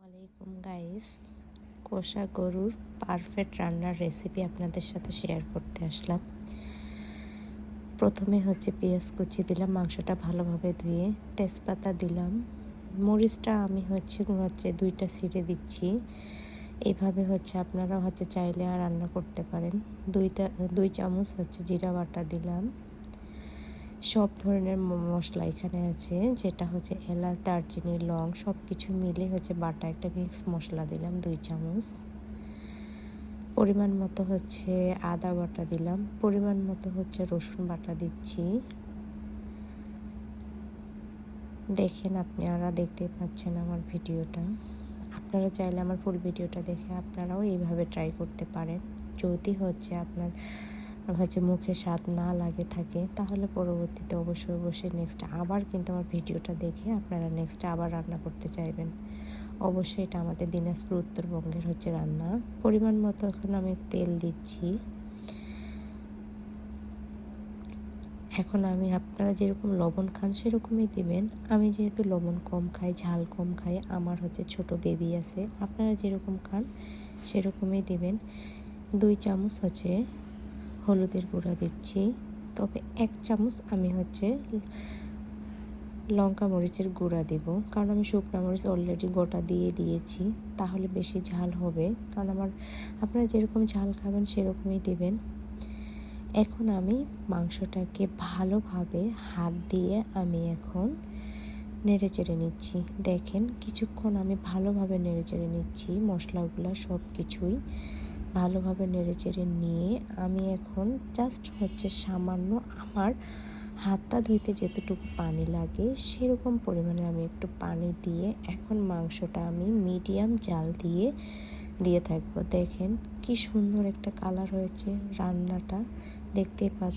আলাইকুম গাইস, কষা গরুর পারফেক্ট রান্নার রেসিপি আপনাদের সাথে শেয়ার করতে আসলাম। প্রথমে পেঁয়াজ কুচি দিলাম, মাংসটা ভালোভাবে ধুয়ে, তেজপাতা দিলাম, মরিচটা আমি দুইটা ছিঁড়ে দিচ্ছি। এইভাবে আপনারা চাইলে আর রান্না করতে পারেন। দুই চামচ জিরা বাটা দিলাম। সব ধরনের মশলা এখানে আছে, যেটা এলাচ, দারচিনি, লং সব কিছু মিলে বাটা একটা মিক্স মশলা দিলাম 2 চামচ। পরিমাণ মতো আদা বাটা দিলাম, পরিমাণ মতো রসুন বাটা দিচ্ছি। দেখেন, আপনারা দেখতে পাচ্ছেন আমার ভিডিওটা। আপনারা চাইলে আমার ফুল ভিডিওটা দেখে আপনারাও এইভাবে ট্রাই করতে পারেন। যদি আপনার মুখে স্বাদ না লাগে থাকে, তাহলে পরবর্তীতে অবশ্যই নেক্সট আবার কিন্তু আমার ভিডিওটা দেখে আপনারা নেক্সট আবার রান্না করতে চাইবেন। অবশ্যই এটা আমাদের দিনাজপুর উত্তরবঙ্গের রান্না। পরিমাণ মতো এখন আমি তেল দিচ্ছি। এখন আপনারা যেরকম লবণ খান সেরকমই দিবেন। আমি যেহেতু লবণ কম খাই, ঝাল কম খাই, আমার ছোট বেবি আছে, আপনারা যেরকম খান সেরকমই দিবেন। 2 চামচ হলুদের গুঁড়া দিচ্ছি, তবে 1 চামচ আমি লঙ্কা মরিচের গুঁড়া দিব, কারণ আমি শুকনো মরিচ অলরেডি গোটা দিয়ে দিয়েছি, তাহলে বেশি ঝাল হবে। কারণ আপনারা যেরকম ঝাল খাবেন সেরকমই দিবেন। এখন আমি মাংসটাকে ভালোভাবে হাত দিয়ে আমি এখন নেড়ে চেড়ে নিচ্ছি। দেখেন, কিছুক্ষণ আমি ভালোভাবে নেড়ে চেড়ে নিচ্ছি। মশলাগুলো সব কিছুই ভালোভাবে নেড়ে চেড়ে নিয়ে আমি এখন জাস্ট সামান্য আমার হাতটা ধুইতে যেতটুকু পানি লাগে সেরকম পরিমাণে আমি একটু পানি দিয়ে এখন মাংসটা আমি মিডিয়াম জাল দিয়ে থাকবো। দেখেন কি সুন্দর একটা কালার হয়েছে, রান্নাটা দেখতে পাচ্ছি।